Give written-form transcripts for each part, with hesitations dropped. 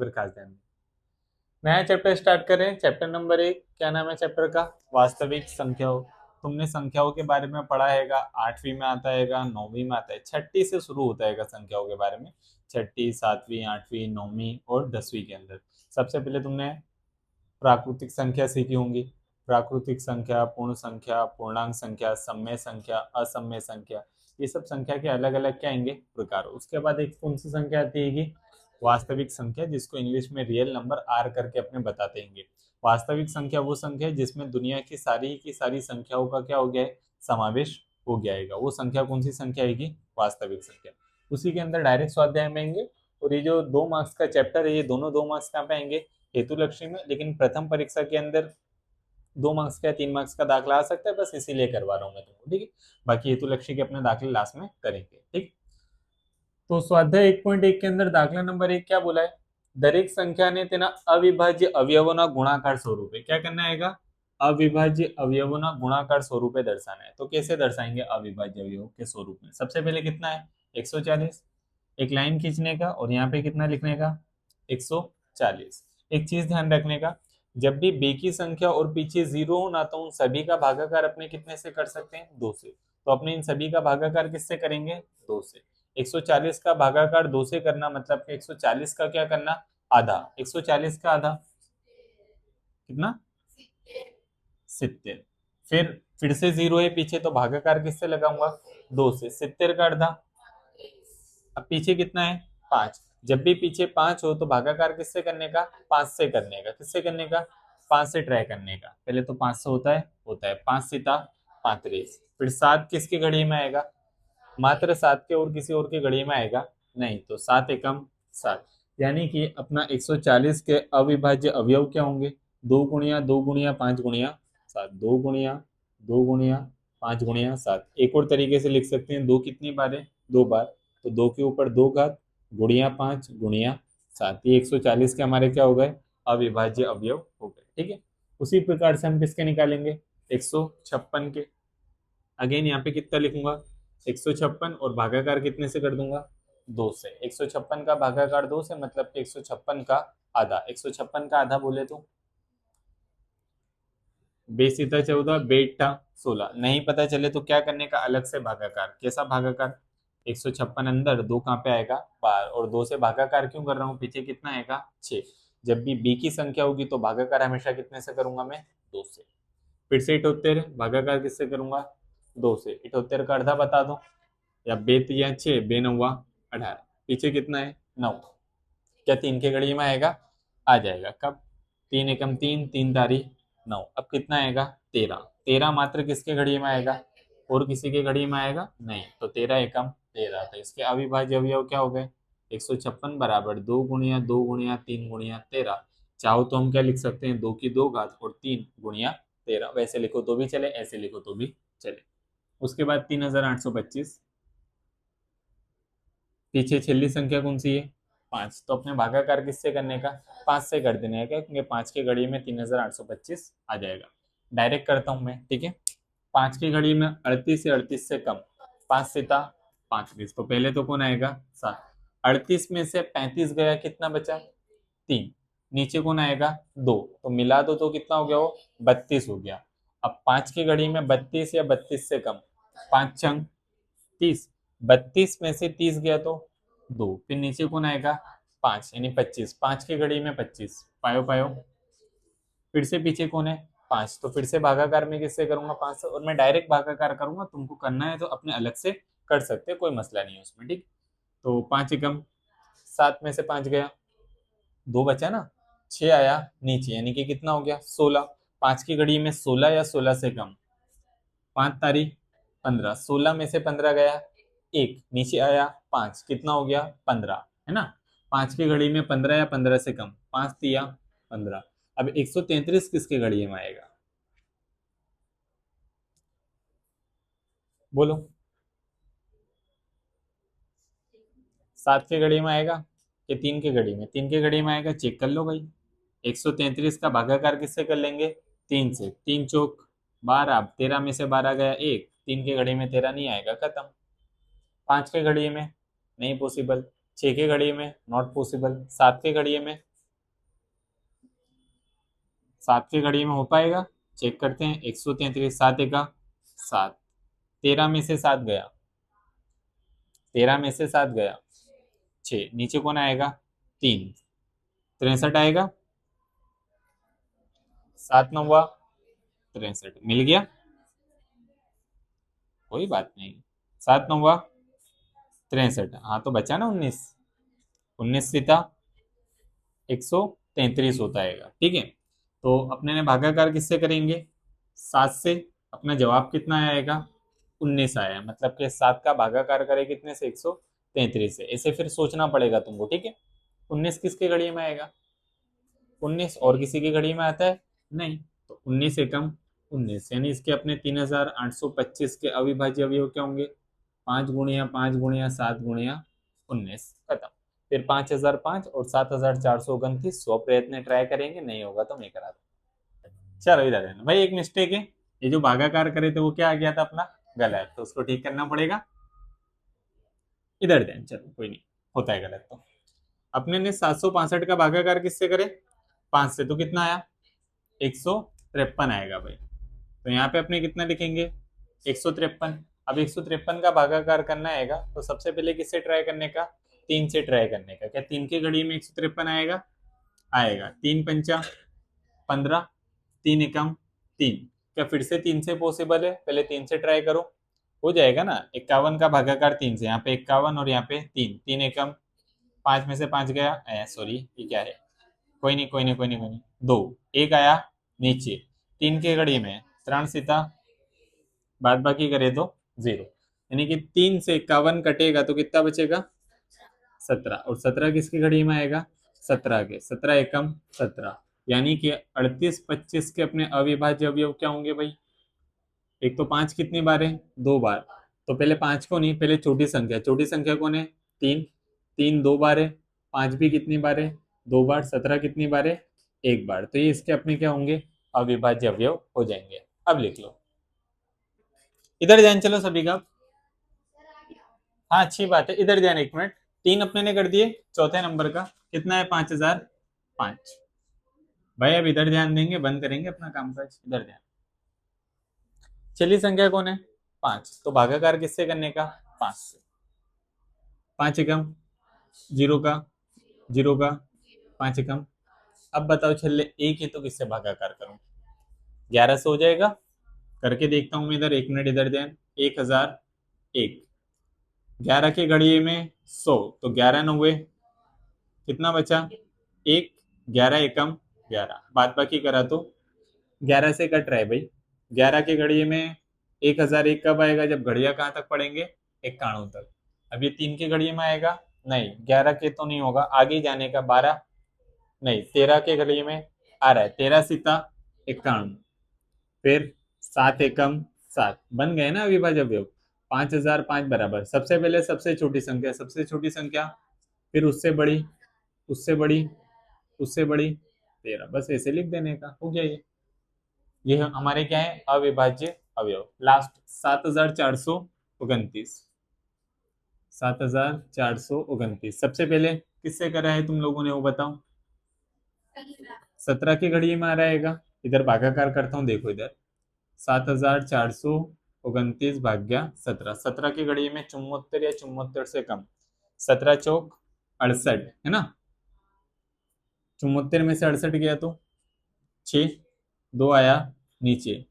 फिर खास ध्यान दें। नया चैप्टर स्टार्ट करें। चैप्टर नंबर 1, क्या नाम है चैप्टर का? वास्तविक संख्याओं। तुमने संख्याओं के बारे में पढ़ा हैगा, 8वीं में आता हैगा, 9वीं में आता है, छठी से शुरू होता हैगा संख्याओं के बारे में। छठी, 7वीं, 8वीं, 9वीं और 10वीं के अंदर सबसे पहले तुमने प्राकृतिक संख्या सीखी होंगी। प्राकृतिक संख्या, पूर्ण संख्या, पूर्णांक संख्या, सम्य संख्या, असम्य संख्या, ये सब संख्या के अलग अलग क्या आएंगे? प्रकार। उसके बाद एक कौन सी संख्या आती है? वास्तविक संख्या, जिसको इंग्लिश में रियल नंबर आर करके अपने बताते हैं। वास्तविक संख्या वो संख्या है जिसमें दुनिया की सारी संख्याओं का क्या हो गया है? समावेश हो गया है। वो संख्या कौन सी संख्या आएगी? वास्तविक संख्या। उसी के अंदर डायरेक्ट स्वाध्याय में आएंगे। और ये जो 2 मार्क्स का चैप्टर है, ये दोनों 2 मार्क्स कहाँ पे आएंगे? हेतुलक्ष्मी में। लेकिन प्रथम परीक्षा के अंदर 2 मार्क्स का 3 मार्क्स का दाखला आ सकता है, बस इसीलिए करवा रहा हूँ मैं तुमको, ठीक है। बाकी हेतुलक्ष्मी के अपने दाखले लास्ट में करेंगे, ठीक। तो स्वाध्याय 1.1 के अंदर दाखला नंबर 1 क्या बोला है? दरेक संख्या ने तेना अविभाज्य अवयवोना गुणाकार स्वरूपे क्या करना है? अविभाज्य अवयवोना गुणाकार स्वरूपे दर्शाना है। तो कैसे दर्शाएंगे अविभाज्य अवयव के स्वरूप में? सबसे पहले कितना है? 140। एक लाइन खींचने का और यहाँ पे कितना लिखने का? 140। एक चीज ध्यान रखने का, जब भी बेकी संख्या और पीछे जीरो हो ना, तो उन सभी का भागाकार अपने कितने से कर सकते हैं? 2 से। तो अपने इन सभी का भागाकार किससे करेंगे? 2 से। 140 का भागाकार 2 से करना मतलब कि 140 का क्या करना? आधा। 140 का आधा कितना? 70। फिर से जीरो है पीछे, तो भागाकार किससे लगाऊंगा? 2 से। 70 का आधा, अब पीछे कितना है? 5। जब भी पीछे 5 हो तो भागाकार किससे करने का? 5 से करने का। किससे करने का? 5 से ट्राई करने का। पहले तो 5 से होता है 5 सीता 35। फिर 7 किसकी घड़ी में आएगा? मात्र 7 के, और किसी और की घड़ी में आएगा नहीं। तो 7 एकम 7, यानी कि अपना 140 के अविभाज्य अवयव क्या होंगे? 2 गुणिया 2 गुणिया 5 गुणिया 7। 2 गुणिया 2 गुणिया 5 गुणिया 7। एक और तरीके से लिख सकते हैं, 2 कितनी बार है? 2 बार। तो 2 के ऊपर 2 घात गुणिया 5 गुणिया 7, ये 140 के हमारे क्या हो गए? अविभाज्य अवयव हो गए, ठीक है। उसी प्रकार से हम किसके निकालेंगे? 156 के। अगेन यहाँ पे कितना लिखूंगा? 156, और भागाकार कितने से कर दूंगा? 2 से। 156 का भागाकार 2 से मतलब कि 156 का आधा। 156 का आधा बोले तो बेसीता 14, बेटा 16। नहीं पता चले तो क्या करने का? अलग से भागाकार। कैसा भागाकार? 156 अंदर, 2 कहाँ पे आएगा? बाहर। और 2 से भागाकार क्यों कर रहा हूँ? पीछे कितना आएगा? 6। जब भी बी की संख्या होगी तो भागाकार हमेशा कितने से करूंगा मैं? 2 से। फिर से 78, भागाकार किससे करूंगा? 2 से। 78 का अर्धा बता दो, या बे या 6, बे नौवा 18। पीछे कितना है? 9। क्या 3 के घड़ी में आएगा? आ जाएगा। कब? 3 एकम 3, 3 तारीख 9। अब कितना आएगा? 13। 13 मात्र किसके घड़ी में आएगा? और किसी के घड़ी में आएगा नहीं। तो 13 एकम 13। तो इसके अविभाज्य अवयव क्या हो गए? 156 बराबर 2 गुणिया 2 गुणिया 3 गुणिया 13। चाहो तो हम क्या लिख सकते हैं? 2 की 2 घात और 3 गुणिया 13। वैसे लिखो तो भी चले, ऐसे लिखो तो भी चले। उसके बाद 3825। पीछे छिल्ली संख्या कौन सी है? 5। तो अपने भागाकार किससे करने का? 5 से कर देने का, क्योंकि 5 की घड़ी में 3825 आ जाएगा। डायरेक्ट करता हूं मैं, ठीक है। 5 की घड़ी में 38 से 38 से कम, 5 सीता 35। तो पहले तो कौन आएगा? 7। 38 में से 35 गया, कितना बचा? 3। नीचे कौन आएगा? 2। तो मिला दो तो कितना हो गया? वो 32 हो गया। अब 5 की घड़ी में 32 या 32 से कम, 5 छंग 30। 32 में से 30 गया तो 2। फिर नीचे कौन आएगा? 5, यानी 25। 5 की घड़ी में 25, पायो पायो। फिर से पीछे कौन है? 5। तो फिर से भागाकार में किससे करूंगा? 5 से। और मैं डायरेक्ट भागाकार करूंगा, तुमको करना है तो अपने अलग से कर सकते, कोई मसला नहीं है उसमें, ठीक। तो 5 एकम 7 में से 5 गया, 2 बचा ना, 6 आया नीचे, यानी कि कितना हो गया? 16। 5 की घड़ी में 16 या 16 से कम, 5 तारीख 15। 16 में से 15 गया, 1 नीचे आया, 5, कितना हो गया? 15, है ना। 5 की घड़ी में 15 या 15 से कम, 5 दिया 15। अब 133 किसके घड़ी में आएगा? बोलो। 7 के घड़ी में आएगा कि 3 के घड़ी में? 3 के घड़ी में आएगा, चेक कर लो भाई। 133 का भागाकार किससे कर लेंगे? 3 से। 3 चौक 12। अब 13 में से 12 गया 1, 3 के घड़ी में 13 नहीं आएगा, खत्म। 5 के घड़ी में नहीं पॉसिबल, 6 के घड़ी में नॉट पॉसिबल, 7 के घड़ी में 7 के घड़ी में हो पाएगा? चेक करते हैं। 133, 7 एका 7, 13 में से 7 गया, 13 में से 7 गया 6, नीचे कौन आएगा? 3, 63 आएगा। 7 9 63 मिल गया, कोई बात नहीं। 7 9 63, हाँ तो बचा ना 19, 19 सीता 133 होता है। ठीक है, तो अपने ने भागाकार किससे करेंगे? 7 से। अपना जवाब कितना आएगा? 19 आया, मतलब कि 7 का भागाकार करे कितने से? 133 से। ऐसे फिर सोचना पड़ेगा तुमको, ठीक है। 19 किसके घड़ी में आएगा? 19 और किसी की घड़ी में आता है? नहीं। तो 19 एकम 19, यानी इसके अपने 3825 के अविभाज्य अवयव क्या होंगे? 5 गुणिया 5 गुणिया 7 गुणिया 19, खत्म। फिर 5005 और 7429, 100 प्रयत्न ट्राई करेंगे, नहीं होगा तो मैं करा दूंगा। चलो इधर है भाई, एक मिस्टेक है। ये जो भागाकार करे थे वो क्या आ गया था अपना? गलत, तो उसको ठीक करना पड़ेगा। इधर ध्यान, चलो कोई नहीं, होता है गलत तो। अपने ने 765 का भागाकार किससे करे? 5 से, तो कितना आया? 153 आएगा भाई। तो यहाँ पे अपने कितना लिखेंगे? 153। अब 153 का भागाकार करना आएगा तो सबसे पहले किससे ट्राई करने का? 3 से ट्राई करने का। क्या 3 की घड़ी में 153 आएगा? आएगा। 3 पंचा 15, 3 एकम 3। क्या फिर से 3 से पॉसिबल है? पहले 3 से ट्राई करो, हो जाएगा ना। 51 का भागाकार 3 से, यहाँ पे 51 और यहाँ पे 3, 3 एकम 5 में से 5 गया, सॉरी ये क्या है, कोई नहीं कोई नहीं कोई नहीं कोई नहीं, 2 एक आया नीचे। 3 की घड़ी में 3 सीता, बाद बाकी करे तो 0, यानी कि 3 से 51 कटेगा तो कितना बचेगा? 17। और 17 किसकी घड़ी में आएगा? 17 के, 17 एकम 17, यानी कि 38 25 के अपने अविभाज्य अवयव क्या होंगे भाई? एक तो 5 कितनी बार है? 2 बार। तो पहले 5 को नहीं, पहले छोटी संख्या, छोटी संख्या कौन है? 3, 3 2 बार है। 5 भी कितनी बार है? 2 बार। 17 कितनी बार है? 1 बार। तो ये इसके अपने क्या होंगे? अविभाज्य अवयव हो जाएंगे। अब लिख लो, इधर ध्यान चलो सभी का। हाँ अच्छी बात है, इधर ध्यान, 1 मिनट। 3 अपने ने कर दिए, चौथे नंबर का कितना है? 5005। भाई अब इधर ध्यान देंगे, बंद करेंगे अपना काम काज, इधर ध्यान। चलिए संख्या कौन है? 5, तो भागाकार किससे करने का? 5 से। 5 एकम 0 का, 0 का 5 एकम। अब बताओ छल्ले एक है तो किससे भागाकार करूं? 11 से हो जाएगा? करके देखता हूं मैं इधर, 1 मिनट इधर ध्यान। 1001, 11 की घड़ी में 100, तो 11 9 कितना बचा? 1, 11 एकम 11, बाद बाकी करा तो 11 से कट रहा है भाई। 11 की घड़ी में 1001 कब आएगा? जब घड़ियां कहाँ तक पड़ेंगे? 91 तक। अब ये 3 की घड़ी में आएगा? नहीं। 11 के तो नहीं होगा, आगे जाने का। 12 नहीं, 13 के घड़ी में आ रहा है। 13 सीता 91, फिर 7 एकम 7, बन गए ना अविभाज्य अवयव। 5005 बराबर, सबसे पहले सबसे छोटी संख्या, सबसे छोटी संख्या, फिर उससे बड़ी, उससे बड़ी, उससे बड़ी 13, बस ऐसे लिख देने का, हो गया ये हमारे क्या है? अविभाज्य अवयव। लास्ट 7429, 7429 सबसे पहले किससे करा है तुम लोगों ने, वो बताओ। 17 की घड़ी में आ रहेगा, इधर भागाकार करता हूँ, देखो इधर। 7429 भाग्या 17, 17 की घड़ी में 74 या 74 से कम, 17 चौक 68 है ना। 74 में से 68 गया तो 6, 2 आया नीचे।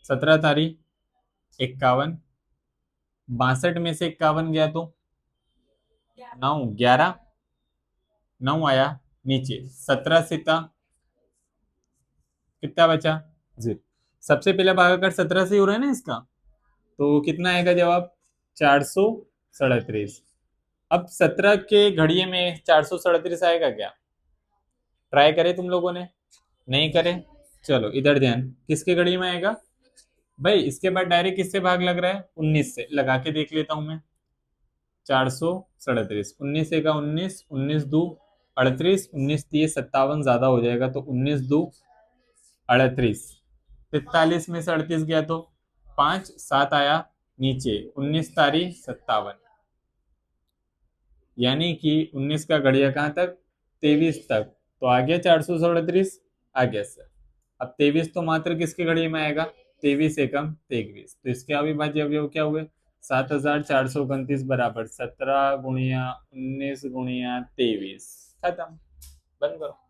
17 तारीख 51, 62 में से 51 गया तो 9, 11 9 आया नीचे। 17 सीता कितना बचा? 0। सबसे पहले भागाकार 17 से ही हो रहा है ना इसका, तो कितना आएगा जवाब? 437। अब 17 के घड़िए में 437 आएगा क्या? ट्राई करे तुम लोगों ने? नहीं करे? चलो इधर ध्यान, किसके घड़ी में आएगा भाई? इसके बाद डायरेक्ट किससे भाग लग रहा है? 19 से। लगा के देख लेता हूं मैं। 437, 19 का 19, 19 दो 38, 19 30 57 ज्यादा हो जाएगा, तो 19 दो 38, 43 में से 38 गया तो 5, 7 आया नीचे। 19 तारीख 57, यानी कि 19 का घड़िया कहाँ तक? 23 तक। तो आ गया 437, आ गया सर। अब 23 तो मात्र किसकी घड़ी में आएगा, 23 एकम 23, तो इसके अविभाज्य अवयव क्या हुए, 7429 बराबर 17 गुणिया 19 गुणिया 23, खत्म, बंद करो।